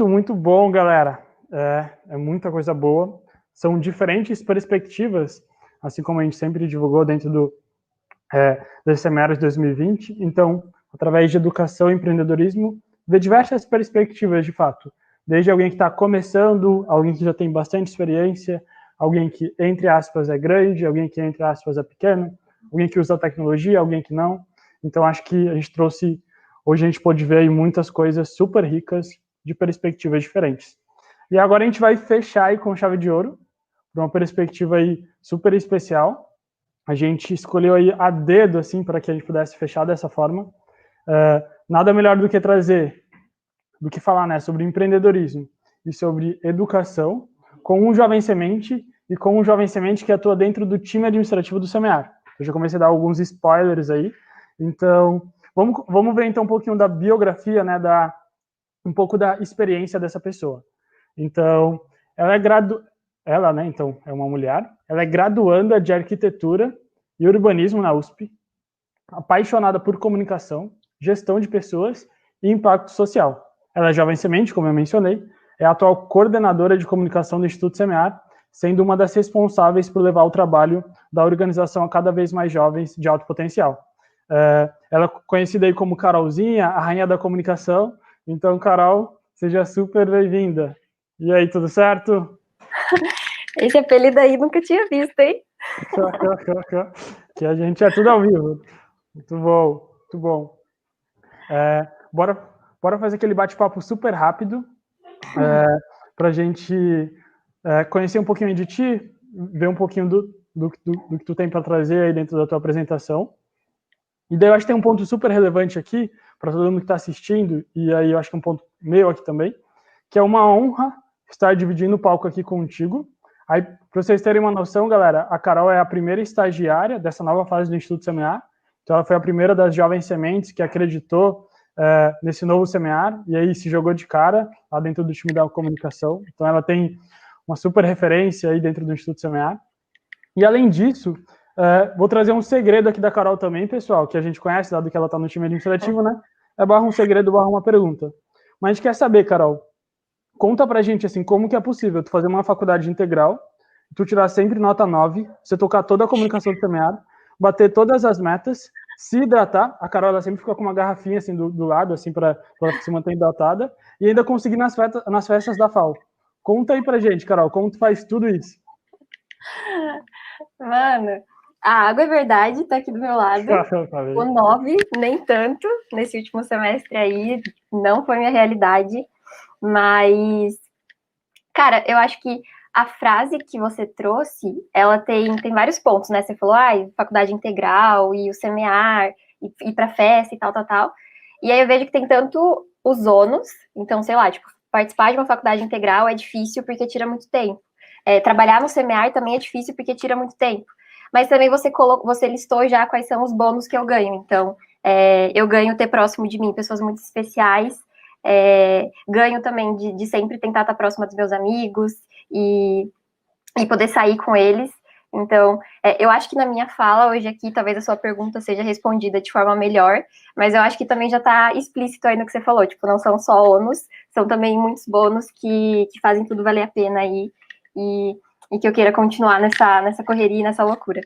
muito bom, galera. É muita coisa boa. São diferentes perspectivas, assim como a gente sempre divulgou dentro desse seminário de 2020. Então, através de educação e empreendedorismo, ver diversas perspectivas, de fato. Desde alguém que está começando, alguém que já tem bastante experiência, alguém que, entre aspas, é grande, alguém que, entre aspas, é pequeno, alguém que usa tecnologia, alguém que não. Então, acho que a gente trouxe... Hoje a gente pode ver aí muitas coisas super ricas de perspectivas diferentes. E agora a gente vai fechar aí com chave de ouro, para uma perspectiva aí super especial. A gente escolheu aí a dedo, assim, para que a gente pudesse fechar dessa forma. Nada melhor do que falar, né, sobre empreendedorismo e sobre educação com um jovem semente e com um jovem semente que atua dentro do time administrativo do Semear. Eu já comecei a dar alguns spoilers aí. Então, vamos ver então um pouquinho da biografia, né, um pouco da experiência dessa pessoa. Então, ela, né, então, é uma mulher, ela é graduanda de arquitetura e urbanismo na USP, apaixonada por comunicação, gestão de pessoas e impacto social. Ela é jovem semente, como eu mencionei, é a atual coordenadora de comunicação do Instituto Semear, sendo uma das responsáveis por levar o trabalho da organização a cada vez mais jovens de alto potencial. Ela é conhecida aí como Carolzinha, a rainha da comunicação. Então, Carol, seja super bem-vinda. E aí, tudo certo? Esse apelido aí nunca tinha visto, hein? Que a gente é tudo ao vivo. Muito bom, muito bom. Bora fazer aquele bate-papo super rápido para a gente conhecer um pouquinho de ti, ver um pouquinho do que tu tem para trazer aí dentro da tua apresentação. E daí eu acho que tem um ponto super relevante aqui para todo mundo que está assistindo, e aí eu acho que é um ponto meu aqui também, que é uma honra estar dividindo o palco aqui contigo. Aí, para vocês terem uma noção, galera, a Carol é a primeira estagiária dessa nova fase do Instituto Semear. Então, ela foi a primeira das jovens sementes que acreditou nesse novo Semear, e aí se jogou de cara lá dentro do time da comunicação. Então, ela tem uma super referência aí dentro do Instituto Semear. E, além disso, vou trazer um segredo aqui da Carol também, pessoal, que a gente conhece, dado que ela está no time administrativo, né? É barra um segredo, barra uma pergunta. Mas a gente quer saber, Carol, conta pra gente, assim, como que é possível tu fazer uma faculdade integral, tu tirar sempre nota 9, você tocar toda a comunicação do Semear, bater todas as metas, se hidratar, a Carol ela sempre fica com uma garrafinha, assim, do lado, assim, pra se manter hidratada, e ainda conseguir nas festas da FAO. Conta aí pra gente, Carol, como tu faz tudo isso? Mano, a água é verdade, tá aqui do meu lado. O 9, nem tanto, nesse último semestre aí, não foi minha realidade. Mas, cara, eu acho que a frase que você trouxe, ela tem vários pontos, né? Você falou, faculdade integral e o semear, e ir pra festa e tal, tal, tal. E aí eu vejo que tem tanto os ônus, então, sei lá, tipo, participar de uma faculdade integral é difícil porque tira muito tempo. Trabalhar no semear também é difícil porque tira muito tempo. Mas também você listou já quais são os bônus que eu ganho. Então, eu ganho ter próximo de mim pessoas muito especiais, ganho também de sempre tentar estar próxima dos meus amigos e poder sair com eles. Então, eu acho que na minha fala hoje aqui, talvez a sua pergunta seja respondida de forma melhor, mas eu acho que também já está explícito aí no que você falou, tipo, não são só ônus, são também muitos bônus que fazem tudo valer a pena aí e que eu queira continuar nessa correria e nessa loucura.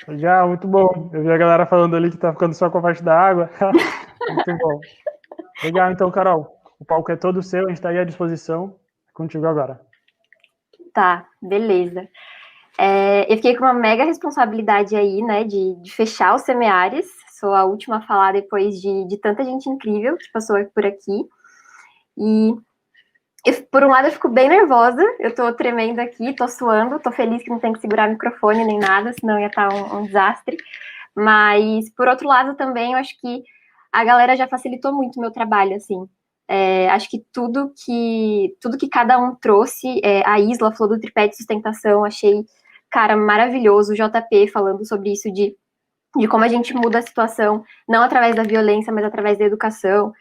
Legal, muito bom. Eu vi a galera falando ali que tá ficando só com a parte da água. Muito bom. Legal, então, Carol, o palco é todo seu, a gente tá aí à disposição. Contigo agora. Tá, beleza. Eu fiquei com uma mega responsabilidade aí, né, de fechar os Semeares. Sou a última a falar depois de tanta gente incrível que passou por aqui. E, por um lado, eu fico bem nervosa. Eu tô tremendo aqui, tô suando. Tô feliz que não tem que segurar microfone nem nada, senão ia estar um desastre. Mas, por outro lado, também, eu acho que a galera já facilitou muito o meu trabalho, assim. Acho que tudo que cada um trouxe, a Isla falou do tripé de sustentação, achei, cara, maravilhoso. O JP falando sobre isso de como a gente muda a situação, não através da violência, mas através da educação.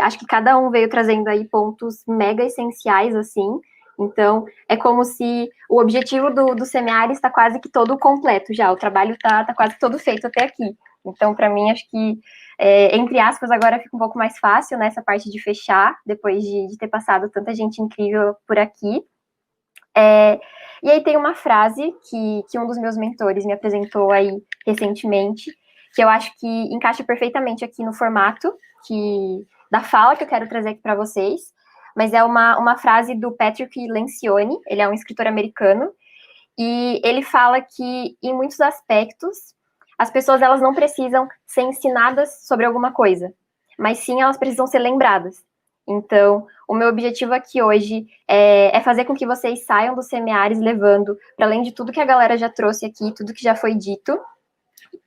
Acho que cada um veio trazendo aí pontos mega essenciais, assim. Então, é como se o objetivo do Semear está quase que todo completo já. O trabalho está quase todo feito até aqui. Então, para mim, acho que Entre aspas, agora fica um pouco mais fácil nessa parte de fechar, depois de ter passado tanta gente incrível por aqui. E aí tem uma frase que um dos meus mentores me apresentou aí recentemente, que eu acho que encaixa perfeitamente aqui no formato da fala que eu quero trazer aqui para vocês, mas é uma frase do Patrick Lencioni, ele é um escritor americano, e ele fala que, em muitos aspectos, as pessoas elas não precisam ser ensinadas sobre alguma coisa, mas sim elas precisam ser lembradas. Então, o meu objetivo aqui hoje é fazer com que vocês saiam dos semiários levando, para além de tudo que a galera já trouxe aqui, tudo que já foi dito,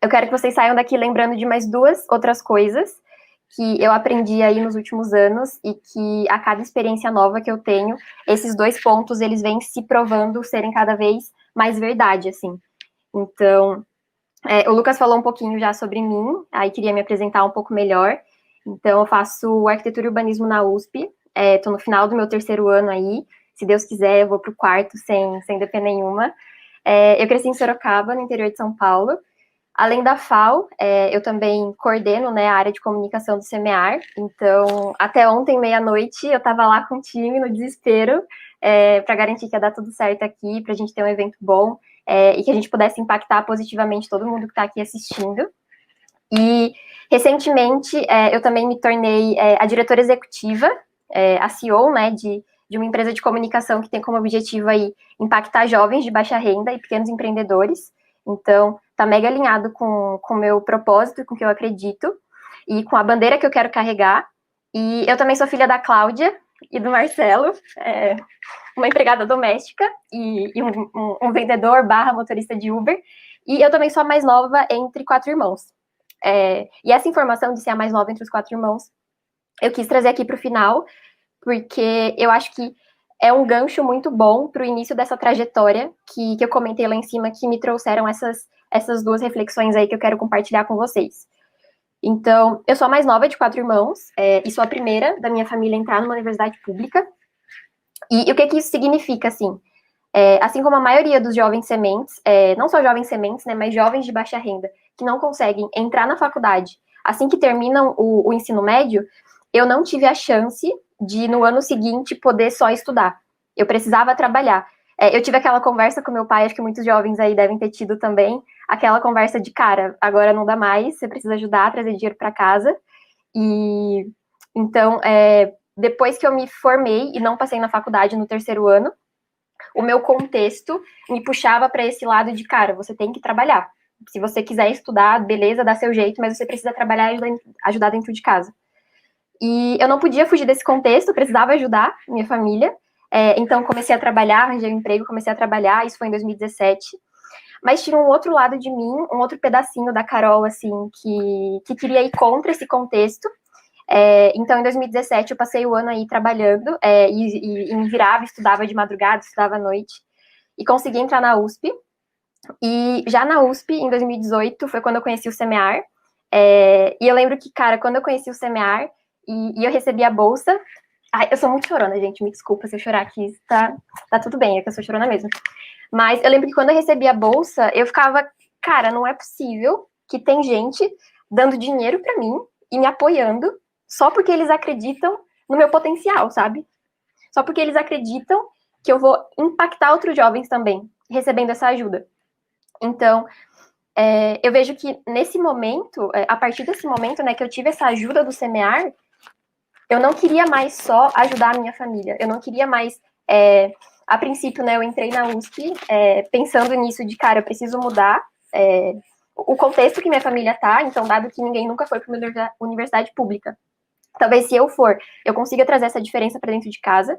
eu quero que vocês saiam daqui lembrando de mais 2 outras coisas que eu aprendi aí nos últimos anos e que a cada experiência nova que eu tenho, esses 2 pontos, eles vêm se provando serem cada vez mais verdade, assim. Então, o Lucas falou um pouquinho já sobre mim, aí queria me apresentar um pouco melhor. Então, eu faço arquitetura e urbanismo na USP, estou no final do meu 3º ano aí, se Deus quiser eu vou para o 4º sem DP nenhuma. Eu cresci em Sorocaba, no interior de São Paulo. Além da FAO, eu também coordeno, né, a área de comunicação do SEMEAR. Então, até ontem, meia-noite, eu estava lá com o time, no desespero, para garantir que ia dar tudo certo aqui, para a gente ter um evento bom, e que a gente pudesse impactar positivamente todo mundo que está aqui assistindo. E, recentemente, eu também me tornei a diretora executiva, a CEO, né, de uma empresa de comunicação que tem como objetivo aí impactar jovens de baixa renda e pequenos empreendedores. Então, tá mega alinhado com o meu propósito, com o que eu acredito, e com a bandeira que eu quero carregar. E eu também sou filha da Cláudia e do Marcelo, uma empregada doméstica e um vendedor / motorista de Uber. E eu também sou a mais nova entre 4 irmãos. E essa informação de ser a mais nova entre os 4 irmãos, eu quis trazer aqui para o final, porque eu acho que é um gancho muito bom para o início dessa trajetória que eu comentei lá em cima, que me trouxeram essas 2 reflexões aí que eu quero compartilhar com vocês. Então, eu sou a mais nova de 4 irmãos, e sou a primeira da minha família a entrar numa universidade pública. E o que isso significa, assim? Assim como a maioria dos jovens sementes, não só jovens sementes, né, mas jovens de baixa renda, que não conseguem entrar na faculdade assim que terminam o ensino médio, eu não tive a chance de, no ano seguinte, poder só estudar. Eu precisava trabalhar. Eu tive aquela conversa com meu pai, acho que muitos jovens aí devem ter tido também, aquela conversa de, cara, agora não dá mais, você precisa ajudar a trazer dinheiro para casa. E então, depois que eu me formei e não passei na faculdade no 3º ano, o meu contexto me puxava para esse lado de, cara, você tem que trabalhar. Se você quiser estudar, beleza, dá seu jeito, mas você precisa trabalhar e ajudar dentro de casa. E eu não podia fugir desse contexto, eu precisava ajudar minha família. Então, comecei a trabalhar, arranjei um emprego, comecei a trabalhar, isso foi em 2017. Mas tinha um outro lado de mim, um outro pedacinho da Carol, assim, que queria ir contra esse contexto. Então, em 2017, eu passei o ano aí trabalhando, e me virava, estudava de madrugada, estudava à noite, e consegui entrar na USP. E já na USP, em 2018, foi quando eu conheci o SEMEAR. E eu lembro que, cara, quando eu conheci o SEMEAR e eu recebi a bolsa... Ai, eu sou muito chorona, gente, me desculpa se eu chorar aqui, tá tudo bem, é que eu sou chorona mesmo. Mas eu lembro que quando eu recebi a bolsa, eu ficava, cara, não é possível que tem gente dando dinheiro pra mim e me apoiando só porque eles acreditam no meu potencial, sabe? Só porque eles acreditam que eu vou impactar outros jovens também, recebendo essa ajuda. Então, eu vejo que nesse momento, a partir desse momento, né, que eu tive essa ajuda do SEMEAR, eu não queria mais só ajudar a minha família, eu não queria mais, a princípio, né, eu entrei na USP pensando nisso de, cara, eu preciso mudar o contexto que minha família tá, então, dado que ninguém nunca foi para uma universidade pública, talvez se eu for, eu consiga trazer essa diferença para dentro de casa,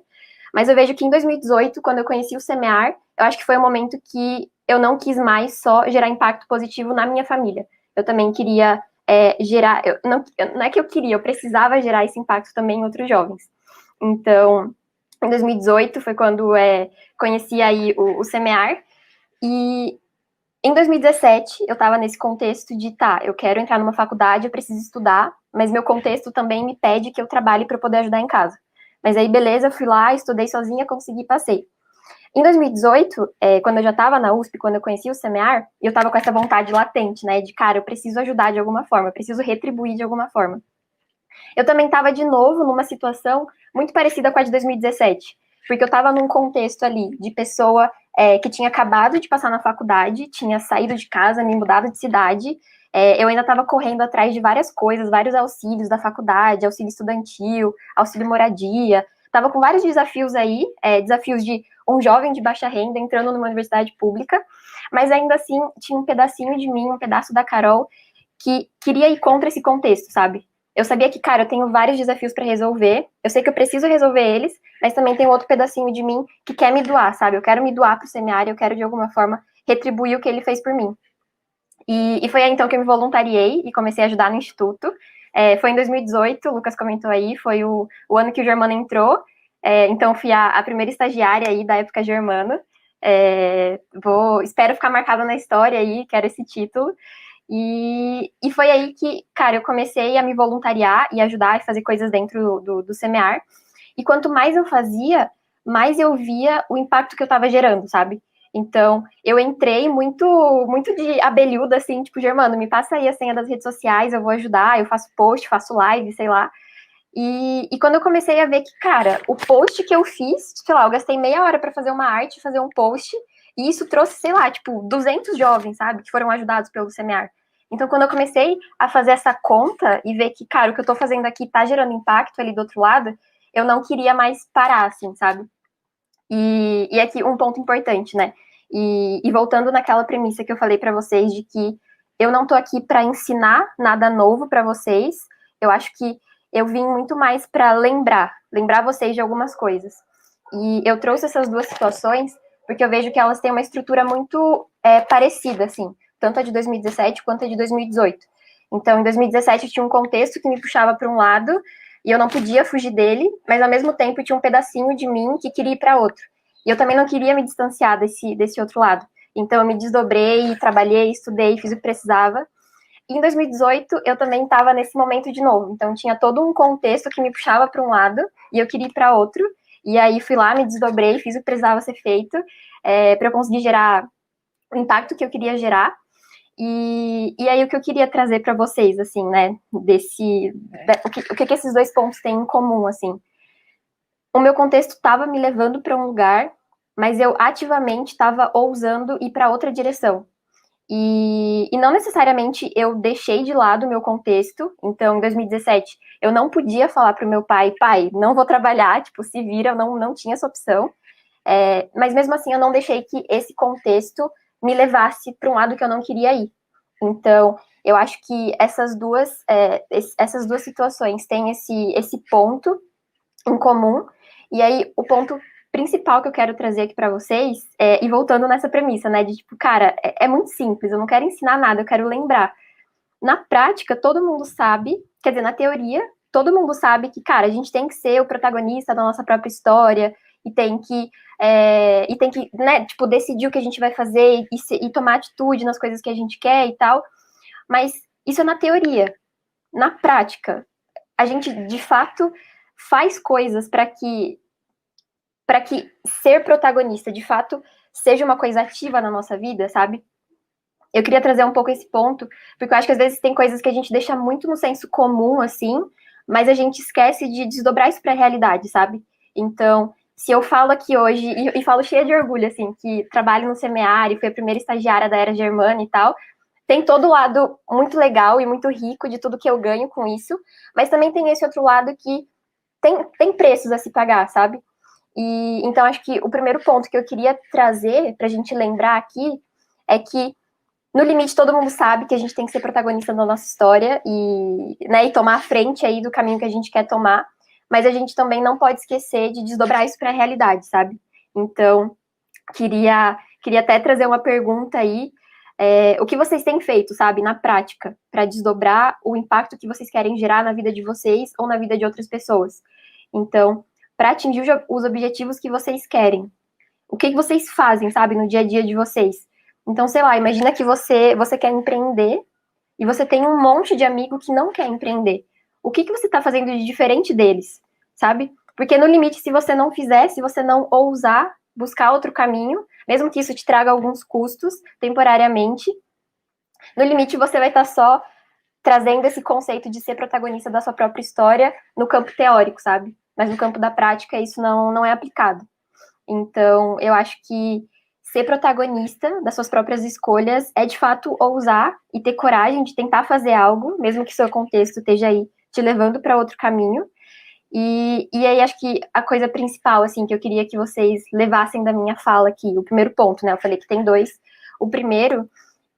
mas eu vejo que em 2018, quando eu conheci o SEMEAR, eu acho que foi um momento que eu não quis mais só gerar impacto positivo na minha família, eu também queria gerar, não é que eu queria, eu precisava gerar esse impacto também em outros jovens. Então, em 2018 foi quando conheci aí o SEMEAR, e em 2017 eu estava nesse contexto de, eu quero entrar numa faculdade, eu preciso estudar, mas meu contexto também me pede que eu trabalhe para poder ajudar em casa. Mas aí, beleza, eu fui lá, estudei sozinha, consegui, passei. Em 2018, quando eu já estava na USP, quando eu conheci o Semear, eu estava com essa vontade latente, né, de, cara, eu preciso ajudar de alguma forma, eu preciso retribuir de alguma forma. Eu também estava, de novo, numa situação muito parecida com a de 2017, porque eu estava num contexto ali de pessoa que tinha acabado de passar na faculdade, tinha saído de casa, me mudado de cidade, eu ainda estava correndo atrás de várias coisas, vários auxílios da faculdade, auxílio estudantil, auxílio moradia, estava com vários desafios aí, desafios de um jovem de baixa renda entrando numa universidade pública, mas ainda assim tinha um pedacinho de mim, um pedaço da Carol, que queria ir contra esse contexto, sabe? Eu sabia que, cara, eu tenho vários desafios para resolver, eu sei que eu preciso resolver eles, mas também tem outro pedacinho de mim que quer me doar, sabe? Eu quero me doar pro Semear, eu quero, de alguma forma, retribuir o que ele fez por mim. E foi aí, então, que eu me voluntariei e comecei a ajudar no Instituto. Foi em 2018, o Lucas comentou aí, foi o ano que o Germano entrou, então fui a primeira estagiária aí da época Germano. Espero ficar marcada na história aí, quero esse título. E foi aí que, cara, eu comecei a me voluntariar e ajudar a fazer coisas dentro do Semear. E quanto mais eu fazia, mais eu via o impacto que eu estava gerando, sabe? Então, eu entrei muito de abelhuda, assim, tipo, Germano, me passa aí a senha das redes sociais, eu vou ajudar, eu faço post, faço live, sei lá. E quando eu comecei a ver que, cara, o post que eu fiz, sei lá, eu gastei meia hora para fazer uma arte, fazer um post, e isso trouxe, sei lá, tipo, 200 jovens, sabe, que foram ajudados pelo Semear. Então, quando eu comecei a fazer essa conta e ver que, cara, o que eu tô fazendo aqui tá gerando impacto ali do outro lado, eu não queria mais parar, assim, sabe? E aqui um ponto importante, né? E voltando naquela premissa que eu falei para vocês de que eu não tô aqui para ensinar nada novo para vocês, eu acho que eu vim muito mais para lembrar vocês de algumas coisas. E eu trouxe essas duas situações porque eu vejo que elas têm uma estrutura muito parecida, assim, tanto a de 2017 quanto a de 2018. Então, em 2017 tinha um contexto que me puxava para um lado e eu não podia fugir dele, mas ao mesmo tempo tinha um pedacinho de mim que queria ir para outro. E eu também não queria me distanciar desse outro lado. Então, eu me desdobrei, trabalhei, estudei, fiz o que precisava. E em 2018, eu também estava nesse momento de novo. Então, tinha todo um contexto que me puxava para um lado e eu queria ir para outro. E aí, fui lá, me desdobrei, fiz o que precisava ser feito para eu conseguir gerar o impacto que eu queria gerar. E aí, o que eu queria trazer para vocês, assim, né, o que esses dois pontos têm em comum, assim. O meu contexto estava me levando para um lugar, mas eu ativamente estava ousando ir para outra direção. E não necessariamente eu deixei de lado o meu contexto. Então, em 2017, eu não podia falar para o meu pai, não vou trabalhar, tipo, se vira, eu não tinha essa opção. Mas mesmo assim, eu não deixei que esse contexto me levasse para um lado que eu não queria ir. Então, eu acho que essas duas situações têm esse ponto em comum. E aí, o ponto principal que eu quero trazer aqui para vocês e voltando nessa premissa, né, de tipo, cara, é muito simples, eu não quero ensinar nada, eu quero lembrar. Na prática, todo mundo sabe, quer dizer, na teoria, todo mundo sabe que, cara, a gente tem que ser o protagonista da nossa própria história e tem que, né, tipo, decidir o que a gente vai fazer e tomar atitude nas coisas que a gente quer e tal. Mas isso é na teoria. Na prática, a gente, de fato, faz coisas para que ser protagonista, de fato, seja uma coisa ativa na nossa vida, sabe? Eu queria trazer um pouco esse ponto, porque eu acho que às vezes tem coisas que a gente deixa muito no senso comum, assim, mas a gente esquece de desdobrar isso para a realidade, sabe? Então, se eu falo aqui hoje, e falo cheia de orgulho, assim, que trabalho no Semear e fui a primeira estagiária da Era Germana e tal, tem todo o lado muito legal e muito rico de tudo que eu ganho com isso, mas também tem esse outro lado que tem preços a se pagar, sabe? E então acho que o primeiro ponto que eu queria trazer para a gente lembrar aqui é que no limite todo mundo sabe que a gente tem que ser protagonista da nossa história e tomar a frente aí do caminho que a gente quer tomar, mas a gente também não pode esquecer de desdobrar isso para a realidade, sabe? Então queria até trazer uma pergunta aí. O que vocês têm feito, sabe, na prática, para desdobrar o impacto que vocês querem gerar na vida de vocês ou na vida de outras pessoas? Então, para atingir os objetivos que vocês querem, o que vocês fazem, sabe, no dia a dia de vocês? Então, sei lá, imagina que você quer empreender e você tem um monte de amigo que não quer empreender. O que você está fazendo de diferente deles, sabe? Porque no limite, se você não fizer, se você não ousar, buscar outro caminho, mesmo que isso te traga alguns custos temporariamente. No limite, você vai estar só trazendo esse conceito de ser protagonista da sua própria história no campo teórico, sabe? Mas no campo da prática, isso não é aplicado. Então, eu acho que ser protagonista das suas próprias escolhas é, de fato, ousar e ter coragem de tentar fazer algo, mesmo que seu contexto esteja aí te levando para outro caminho. E aí, acho que a coisa principal, assim, que eu queria que vocês levassem da minha fala aqui, o primeiro ponto, né? Eu falei que tem dois. O primeiro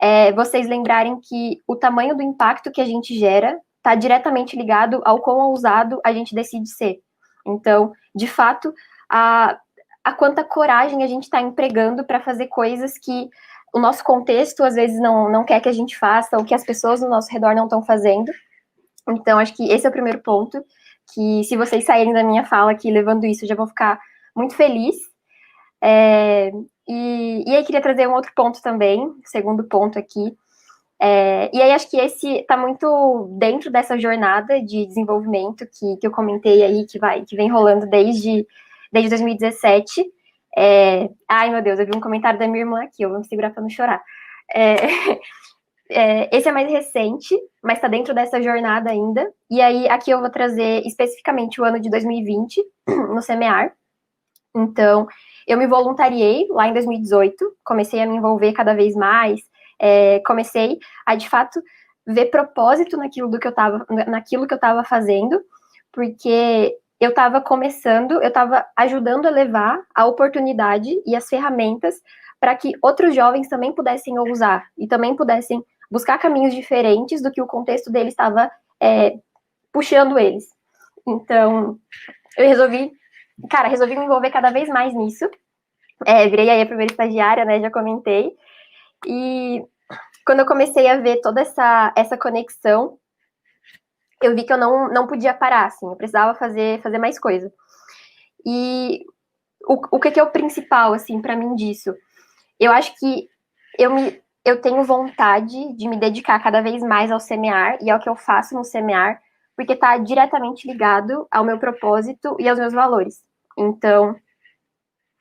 é vocês lembrarem que o tamanho do impacto que a gente gera está diretamente ligado ao quão ousado a gente decide ser. Então, de fato, a quanta coragem a gente está empregando para fazer coisas que o nosso contexto, às vezes, não quer que a gente faça, ou que as pessoas no nosso redor não estão fazendo. Então, acho que esse é o primeiro ponto, que se vocês saírem da minha fala aqui levando isso, eu já vou ficar muito feliz. E aí queria trazer um outro ponto também, segundo ponto aqui. E aí acho que esse está muito dentro dessa jornada de desenvolvimento que eu comentei aí, que vem rolando desde 2017. Ai, meu Deus, eu vi um comentário da minha irmã aqui, eu vou me segurar para não chorar. Esse é mais recente, mas está dentro dessa jornada ainda. E aí, aqui eu vou trazer especificamente o ano de 2020, no SEMEAR. Então, eu me voluntariei lá em 2018, comecei a me envolver cada vez mais, comecei a, de fato, ver propósito naquilo que eu estava fazendo, porque eu estava começando, eu estava ajudando a levar a oportunidade e as ferramentas para que outros jovens também pudessem ousar e também pudessem buscar caminhos diferentes do que o contexto deles estava puxando eles. Então, eu resolvi me envolver cada vez mais nisso. Virei aí a primeira estagiária, né, já comentei. E quando eu comecei a ver toda essa conexão, eu vi que eu não podia parar, assim, eu precisava fazer mais coisa. E o que é o principal, assim, para mim disso? Eu acho que eu tenho vontade de me dedicar cada vez mais ao SEMEAR e ao que eu faço no SEMEAR, porque está diretamente ligado ao meu propósito e aos meus valores. Então,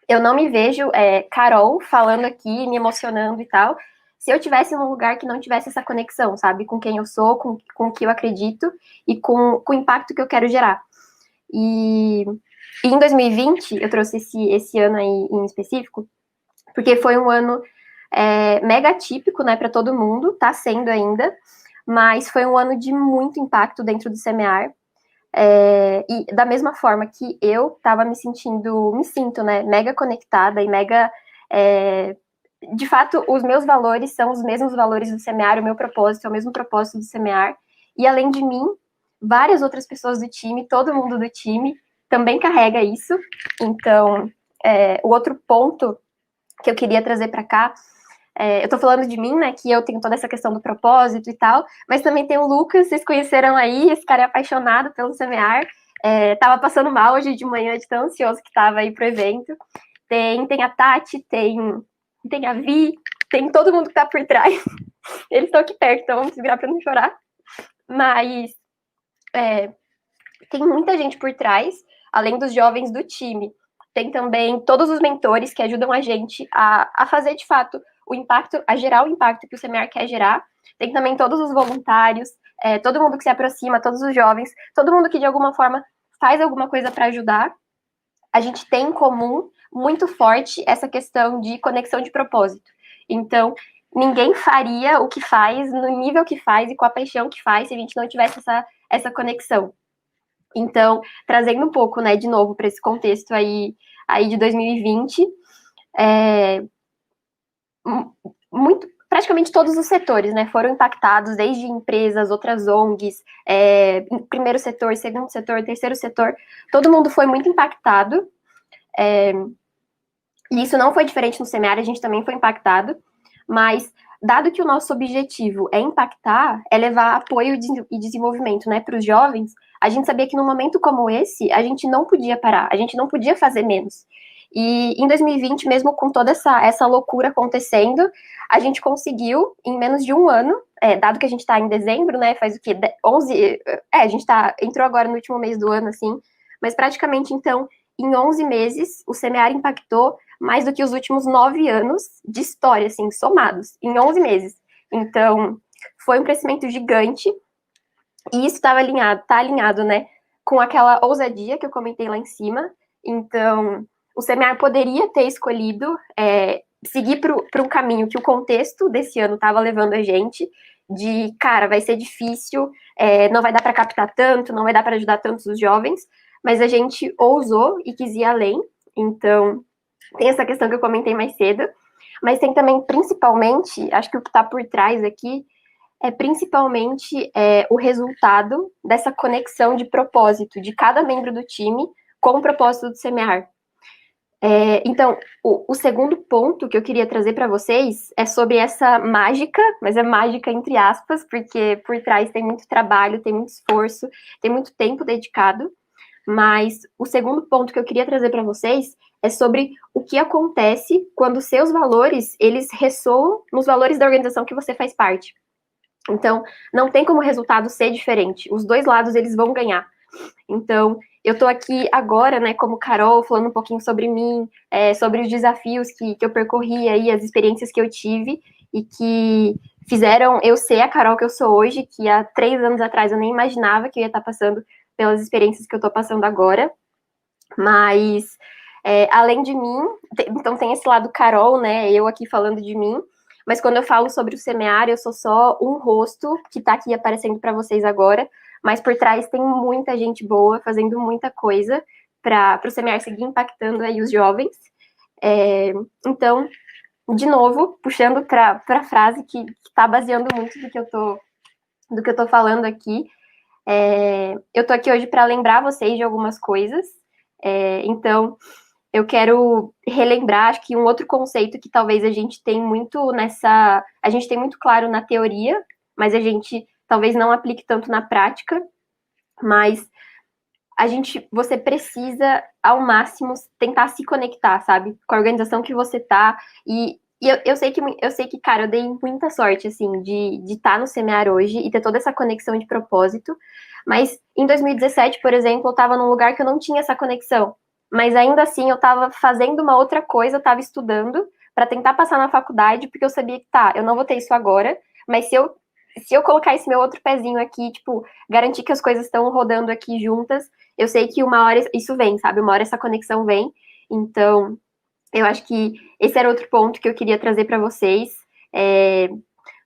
eu não me vejo, Carol, falando aqui, me emocionando e tal, se eu tivesse num lugar que não tivesse essa conexão, sabe? Com quem eu sou, com o que eu acredito e com o impacto que eu quero gerar. E em 2020, eu trouxe esse ano aí em específico, porque foi um ano mega típico, né, para todo mundo, tá sendo ainda, mas foi um ano de muito impacto dentro do SEMEAR. E da mesma forma que eu estava me sinto, né, mega conectada e mega, de fato, os meus valores são os mesmos valores do SEMEAR, o meu propósito é o mesmo propósito do SEMEAR, e além de mim, várias outras pessoas do time, todo mundo do time também carrega isso. Então, o outro ponto que eu queria trazer para cá, eu tô falando de mim, né, que eu tenho toda essa questão do propósito e tal, mas também tem o Lucas, vocês conheceram aí, esse cara é apaixonado pelo SEMEAR, tava passando mal hoje de manhã de tão ansioso que tava aí pro evento. Tem a Tati, tem a Vi, tem todo mundo que tá por trás. Eles estão aqui perto, então vamos segurar pra não chorar. Mas tem muita gente por trás, além dos jovens do time. Tem também todos os mentores que ajudam a gente a fazer, de fato, o impacto, a gerar o impacto que o SEMEAR quer gerar. Tem também todos os voluntários, todo mundo que se aproxima, todos os jovens, todo mundo que de alguma forma faz alguma coisa para ajudar. A gente tem em comum muito forte essa questão de conexão de propósito. Então, ninguém faria o que faz no nível que faz e com a paixão que faz se a gente não tivesse essa conexão. Então, trazendo um pouco, né, de novo para esse contexto aí de 2020, praticamente todos os setores, né, foram impactados, desde empresas, outras ONGs, primeiro setor, segundo setor, terceiro setor, todo mundo foi muito impactado, e isso não foi diferente no SEMEAR, a gente também foi impactado, mas dado que o nosso objetivo é impactar, é levar apoio e desenvolvimento, né, para os jovens, a gente sabia que num momento como esse, a gente não podia parar, a gente não podia fazer menos. E em 2020, mesmo com toda essa loucura acontecendo, a gente conseguiu, em menos de um ano, dado que a gente está em dezembro, né, faz o quê? 11... a gente entrou agora no último mês do ano, assim, mas praticamente, então, em 11 meses, o SEMEAR impactou mais do que os últimos 9 anos de história, assim, somados, em 11 meses. Então, foi um crescimento gigante, e isso tá alinhado, né, com aquela ousadia que eu comentei lá em cima. Então, o Semear poderia ter escolhido seguir para um caminho que o contexto desse ano estava levando a gente, de, cara, vai ser difícil, não vai dar para captar tanto, não vai dar para ajudar tantos os jovens, mas a gente ousou e quis ir além. Então, tem essa questão que eu comentei mais cedo, mas tem também, principalmente, acho que o que está por trás aqui é principalmente o resultado dessa conexão de propósito de cada membro do time com o propósito do Semear. Então, o segundo ponto que eu queria trazer para vocês é sobre essa mágica, mas é mágica entre aspas, porque por trás tem muito trabalho, tem muito esforço, tem muito tempo dedicado. Mas o segundo ponto que eu queria trazer para vocês é sobre o que acontece quando os seus valores, eles ressoam nos valores da organização que você faz parte. Então, não tem como o resultado ser diferente. Os dois lados, eles vão ganhar. Então, eu tô aqui agora, né, como Carol, falando um pouquinho sobre mim, sobre os desafios que eu percorri aí, as experiências que eu tive e que fizeram eu ser a Carol que eu sou hoje, que há 3 anos atrás eu nem imaginava que eu ia estar passando pelas experiências que eu tô passando agora. Mas, além de mim, então tem esse lado Carol, né, eu aqui falando de mim, mas quando eu falo sobre o Semear, eu sou só um rosto que tá aqui aparecendo para vocês agora, mas por trás tem muita gente boa fazendo muita coisa para o Semear seguir impactando aí os jovens. Então, de novo, puxando para a frase que está baseando muito do que eu tô falando aqui, eu tô aqui hoje para lembrar vocês de algumas coisas. Então, eu quero relembrar, acho que um outro conceito que talvez a gente tem muito a gente tem muito claro na teoria, mas a gente talvez não aplique tanto na prática, mas você precisa ao máximo tentar se conectar, sabe, com a organização que você tá, e eu sei que, cara, eu dei muita sorte, assim, de estar no Semear hoje e ter toda essa conexão de propósito, mas em 2017, por exemplo, eu tava num lugar que eu não tinha essa conexão, mas ainda assim eu estava fazendo uma outra coisa, eu estava estudando para tentar passar na faculdade, porque eu sabia que, tá, eu não vou ter isso agora, mas se eu colocar esse meu outro pezinho aqui, tipo, garantir que as coisas estão rodando aqui juntas, eu sei que uma hora isso vem, sabe? Uma hora essa conexão vem. Então, eu acho que esse era outro ponto que eu queria trazer para vocês.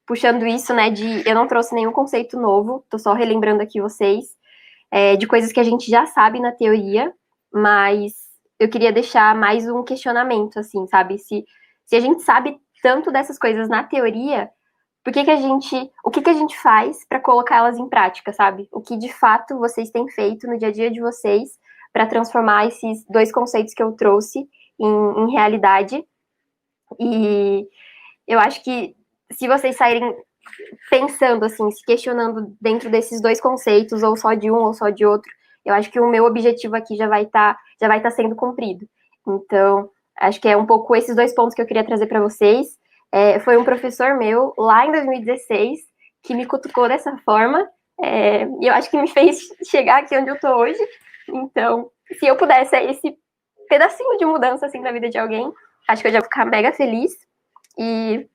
Puxando isso, né, eu não trouxe nenhum conceito novo, tô só relembrando aqui vocês, de coisas que a gente já sabe na teoria, mas eu queria deixar mais um questionamento, assim, sabe? Se a gente sabe tanto dessas coisas na teoria, o que a gente faz para colocá-las em prática, sabe? O que de fato vocês têm feito no dia a dia de vocês para transformar esses 2 conceitos que eu trouxe em realidade. E eu acho que se vocês saírem pensando, assim, se questionando dentro desses 2 conceitos, ou só de um ou só de outro, eu acho que o meu objetivo aqui já vai tá sendo cumprido. Então, acho que é um pouco esses 2 pontos que eu queria trazer para vocês. Foi um professor meu, lá em 2016, que me cutucou dessa forma, e eu acho que me fez chegar aqui onde eu tô hoje. Então, se eu pudesse esse pedacinho de mudança, assim, na vida de alguém, acho que eu já vou ficar mega feliz. E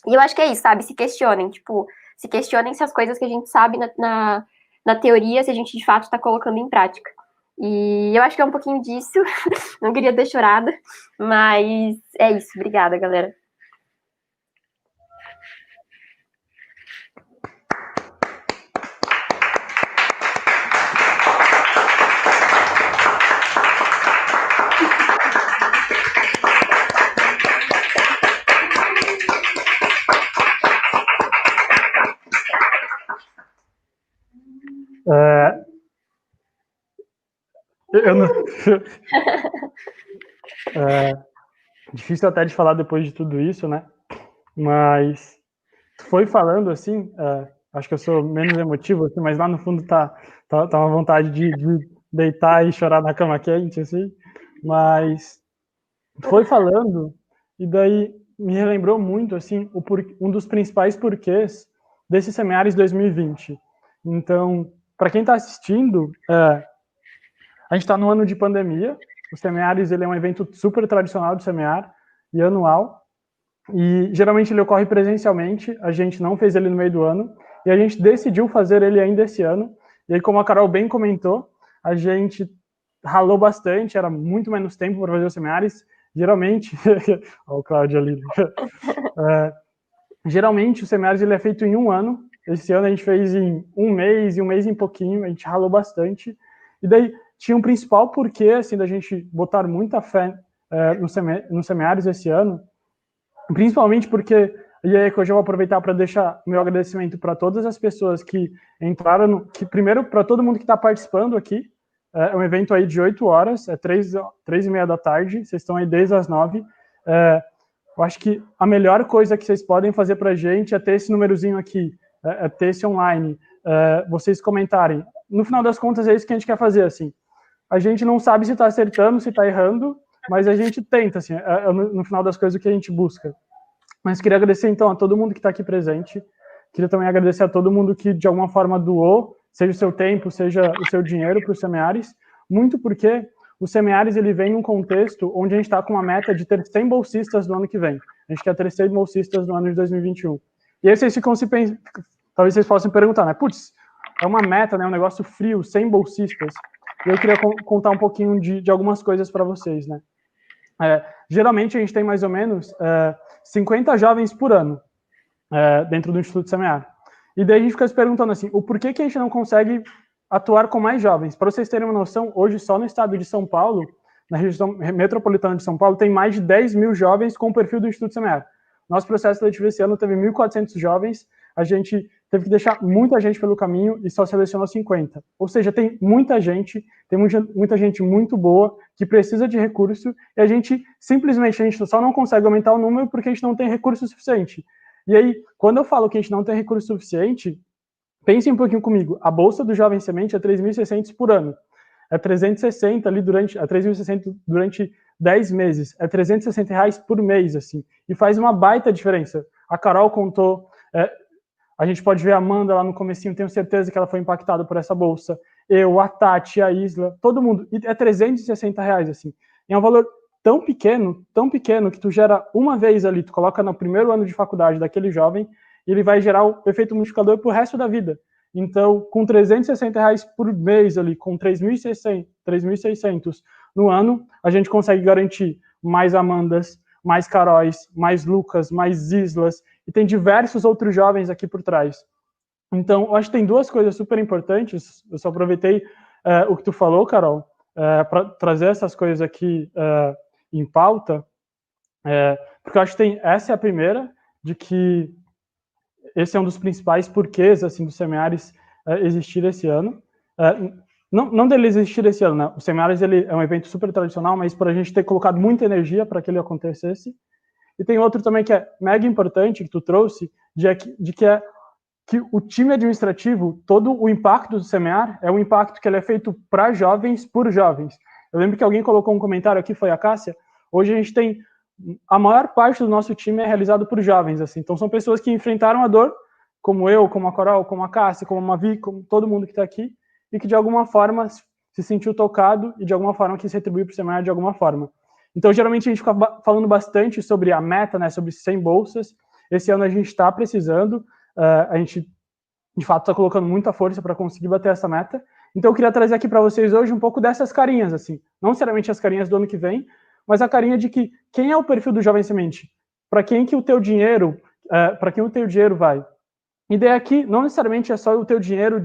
eu acho que é isso, sabe? Se questionem, tipo, se questionem se as coisas que a gente sabe na teoria, se a gente de fato está colocando em prática. E eu acho que é um pouquinho disso, não queria ter chorado, mas é isso. Obrigada, galera. Eu não... difícil até de falar depois de tudo isso, né? Mas foi falando assim, acho que eu sou menos emotivo, assim, mas lá no fundo tá uma vontade de deitar e chorar na cama quente, assim. Mas foi falando, e daí me relembrou muito, assim, um dos principais porquês desse Semeares 2020. Então, para quem está assistindo, a gente está no ano de pandemia, O Semiares, ele é um evento super tradicional do Semear e anual, e geralmente ele ocorre presencialmente. A gente não fez ele no meio do ano, e a gente decidiu fazer ele ainda esse ano. E aí, como a Carol bem comentou, a gente ralou bastante, era muito menos tempo para fazer os Semiares. Geralmente, olha o Cláudio ali. Geralmente o Semiares ele é feito em um ano. Esse ano a gente fez em um mês e pouquinho, a gente ralou bastante. E daí tinha um principal porquê, assim, da gente botar muita fé no Semiares esse ano, principalmente porque, e aí que eu já vou aproveitar para deixar meu agradecimento para todas as pessoas que entraram, primeiro para todo mundo que está participando aqui. É um evento aí de 8 horas, é 3h30 da tarde, vocês estão aí desde as 9. Eu acho que a melhor coisa que vocês podem fazer para a gente é ter esse númerozinho aqui, é ter esse online, vocês comentarem. No final das contas, é isso que a gente quer fazer, assim. A gente não sabe se está acertando, se está errando, mas a gente tenta, assim, no final das coisas, o que a gente busca. Mas queria agradecer, então, a todo mundo que está aqui presente. Queria também agradecer a todo mundo que, de alguma forma, doou, seja o seu tempo, seja o seu dinheiro para o Semiares, muito porque o Semiares ele vem num contexto onde a gente está com uma meta de ter 100 bolsistas no ano que vem. A gente quer ter 100 bolsistas no ano de 2021. E aí vocês ficam talvez vocês possam perguntar, né? Putz, é uma meta, né? Um negócio frio, 100 bolsistas. E eu queria contar um pouquinho de algumas coisas para vocês, né? Geralmente a gente tem mais ou menos 50 jovens por ano dentro do Instituto Semear. E daí a gente fica se perguntando assim, o porquê que a gente não consegue atuar com mais jovens? Para vocês terem uma noção, hoje só no estado de São Paulo, na região metropolitana de São Paulo, tem mais de 10 mil jovens com o perfil do Instituto Semear. Nosso processo seletivo esse ano teve 1.400 jovens, a gente teve que deixar muita gente pelo caminho e só selecionou 50. Ou seja, tem muita gente muito boa que precisa de recurso e a gente só não consegue aumentar o número porque a gente não tem recurso suficiente. E aí, quando eu falo que a gente não tem recurso suficiente, pensem um pouquinho comigo. A bolsa do Jovem Semente é 3.600 por ano. É 360 ali durante 10 meses. É 360 reais por mês, assim. E faz uma baita diferença. A Carol contou, a gente pode ver a Amanda lá no comecinho, tenho certeza que ela foi impactada por essa bolsa. Eu, a Tati, a Isla, todo mundo. E é 360 reais, assim. E é um valor tão pequeno, que tu gera uma vez ali, tu coloca no primeiro ano de faculdade daquele jovem, e ele vai gerar o efeito multiplicador pro resto da vida. Então, com 360 reais por mês ali, com 3.600 no ano, a gente consegue garantir mais Amandas, mais Caróis, mais Lucas, mais Islas, e tem diversos outros jovens aqui por trás. Então, eu acho que tem duas coisas super importantes, eu só aproveitei o que tu falou, Carol, para trazer essas coisas aqui em pauta, porque eu acho que essa é a primeira, de que esse é um dos principais porquês assim, do Semiares existir esse ano. Não dele existir esse ano, né? O Semiares ele é um evento super tradicional, mas por a gente ter colocado muita energia para que ele acontecesse. E tem outro também que é mega importante, que tu trouxe, que o time administrativo, todo o impacto do Semear é um impacto que ele é feito para jovens, por jovens. Eu lembro que alguém colocou um comentário aqui, foi a Cássia. Hoje a gente tem a maior parte do nosso time é realizado por jovens, assim. Então são pessoas que enfrentaram a dor, como eu, como a Coral, como a Cássia, como a Mavi, como todo mundo que está aqui, e que de alguma forma se sentiu tocado e de alguma forma quis retribuir para o Semear de alguma forma. Então geralmente a gente fica falando bastante sobre a meta, né, sobre 100 bolsas. Esse ano a gente está precisando, a gente de fato está colocando muita força para conseguir bater essa meta. Então eu queria trazer aqui para vocês hoje um pouco dessas carinhas, assim, não necessariamente as carinhas do ano que vem, mas a carinha de que quem é o perfil do Jovem Semente, para quem que o teu dinheiro, vai. E daí aqui não necessariamente é só o teu dinheiro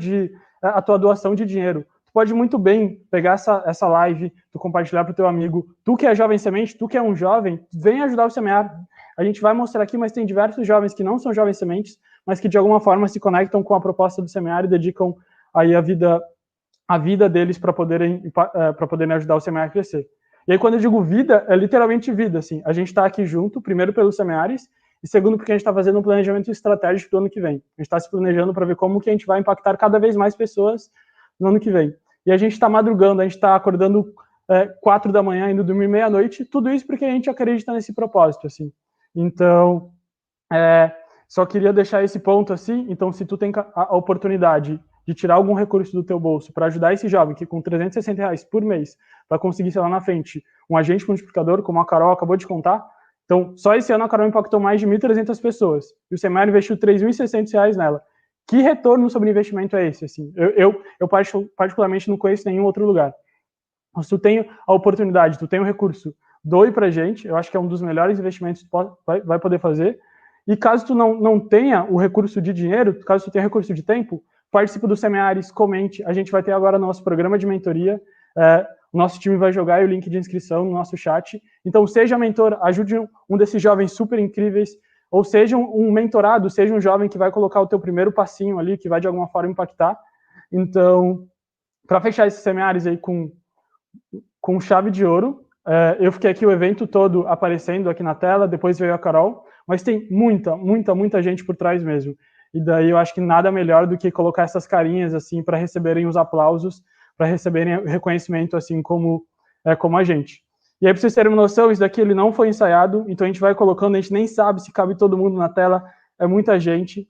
a tua doação de dinheiro. Tu pode muito bem pegar essa live, tu compartilhar para o teu amigo, tu que é Jovem Semente, tu que é um jovem, vem ajudar o Semear. A gente vai mostrar aqui, mas tem diversos jovens que não são jovens sementes, mas que de alguma forma se conectam com a proposta do Semear e dedicam aí a vida deles para poderem ajudar o Semear a crescer. E aí quando eu digo vida, é literalmente vida, assim. A gente está aqui junto, primeiro pelos Semeares, e segundo porque a gente está fazendo um planejamento estratégico do ano que vem. A gente está se planejando para ver como que a gente vai impactar cada vez mais pessoas no ano que vem. E a gente está madrugando, a gente está acordando 4 da manhã, indo dormir meia-noite, tudo isso porque a gente acredita nesse propósito, assim. Então, só queria deixar esse ponto assim. Então, se tu tem a oportunidade de tirar algum recurso do teu bolso para ajudar esse jovem que com R$360 por mês vai conseguir, sei lá, na frente, um agente multiplicador, como a Carol acabou de contar. Então, só esse ano a Carol impactou mais de 1.300 pessoas. E o seminário investiu R$3.600 nela. Que retorno sobre investimento é esse? Assim, eu particularmente não conheço nenhum outro lugar. Se tu tem a oportunidade, tu tem o recurso, doe pra gente, eu acho que é um dos melhores investimentos que tu vai poder fazer. E caso tu não tenha o recurso de dinheiro, caso tu tenha recurso de tempo, participe dos seminários, comente. A gente vai ter agora nosso programa de mentoria. O nosso time vai jogar o link de inscrição no nosso chat. Então, seja mentor, ajude um desses jovens super incríveis, ou seja um mentorado, seja um jovem que vai colocar o teu primeiro passinho ali, que vai de alguma forma impactar. Então, para fechar esses seminários aí com chave de ouro, eu fiquei aqui o evento todo aparecendo aqui na tela, depois veio a Carol, mas tem muita gente por trás mesmo. E daí eu acho que nada melhor do que colocar essas carinhas assim para receberem os aplausos, para receberem o reconhecimento assim como a gente. E aí, para vocês terem uma noção, isso daqui ele não foi ensaiado, então a gente vai colocando, a gente nem sabe se cabe todo mundo na tela, é muita gente,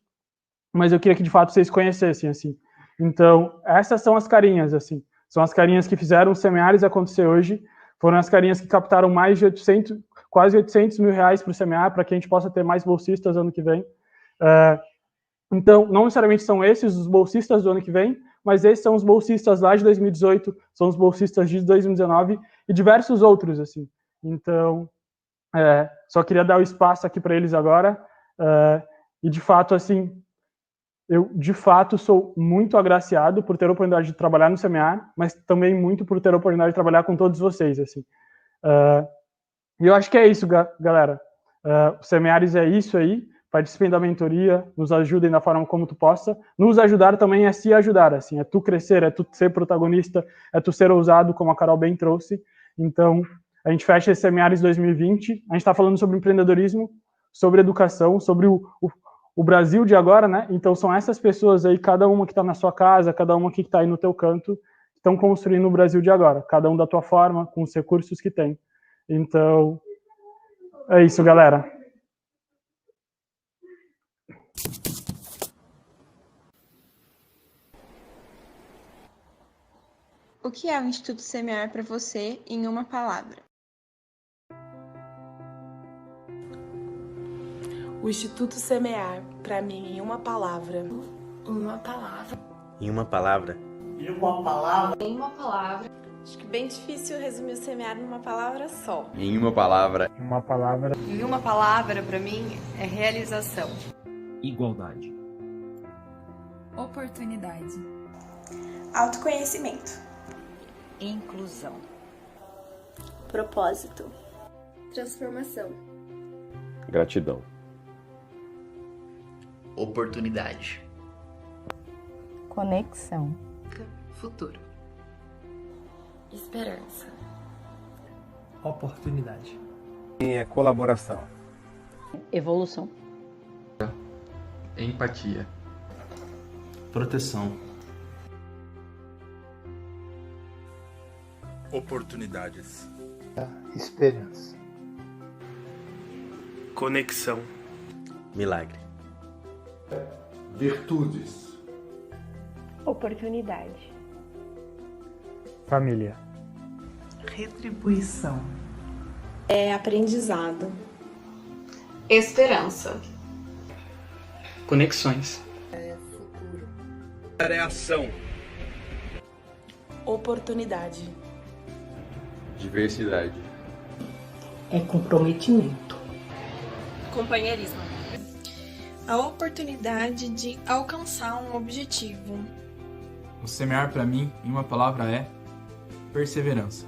mas eu queria que de fato vocês conhecessem, assim. Então, essas são as carinhas, assim, são as carinhas que fizeram os seminários acontecer hoje, foram as carinhas que captaram mais de quase 800 mil reais para o seminário, para que a gente possa ter mais bolsistas ano que vem. Então, não necessariamente são esses os bolsistas do ano que vem, mas esses são os bolsistas lá de 2018, são os bolsistas de 2019 e diversos outros, assim. Então, só queria dar o espaço aqui para eles agora. E, de fato, assim, eu, de fato, sou muito agraciado por ter a oportunidade de trabalhar no seminário, mas também muito por ter a oportunidade de trabalhar com todos vocês, assim. E eu acho que é isso, galera. Os seminários é isso aí. Participem da mentoria, nos ajudem da forma como tu possa. Nos ajudar também é se ajudar, assim, é tu crescer, é tu ser protagonista, é tu ser ousado, como a Carol bem trouxe. Então, a gente fecha esse seminário de 2020, a gente está falando sobre empreendedorismo, sobre educação, sobre o Brasil de agora, né? Então, são essas pessoas aí, cada uma que está na sua casa, cada uma que está aí no teu canto, que estão construindo o Brasil de agora, cada um da tua forma, com os recursos que tem. Então, é isso, galera. O que é o Instituto Semear para você em uma palavra? O Instituto Semear, para mim, em uma palavra. Uma palavra. Em uma palavra. Em uma palavra. Em uma palavra. Acho que bem difícil resumir o Semear numa palavra só. Em uma palavra. Em uma palavra. Em uma palavra, para mim, é realização. Igualdade. Oportunidade. Autoconhecimento. Inclusão. Propósito. Transformação. Gratidão. Oportunidade. Conexão. Futuro. Esperança. Oportunidade. Colaboração. Evolução. Empatia. Proteção. Oportunidades. Esperança. Conexão. Milagre. Virtudes. Oportunidade. Família. Retribuição. Aprendizado. Esperança. Conexões. Futuro. Ação. Oportunidade. Diversidade. Comprometimento. Companheirismo. A oportunidade de alcançar um objetivo. O semear para mim, em uma palavra, é perseverança.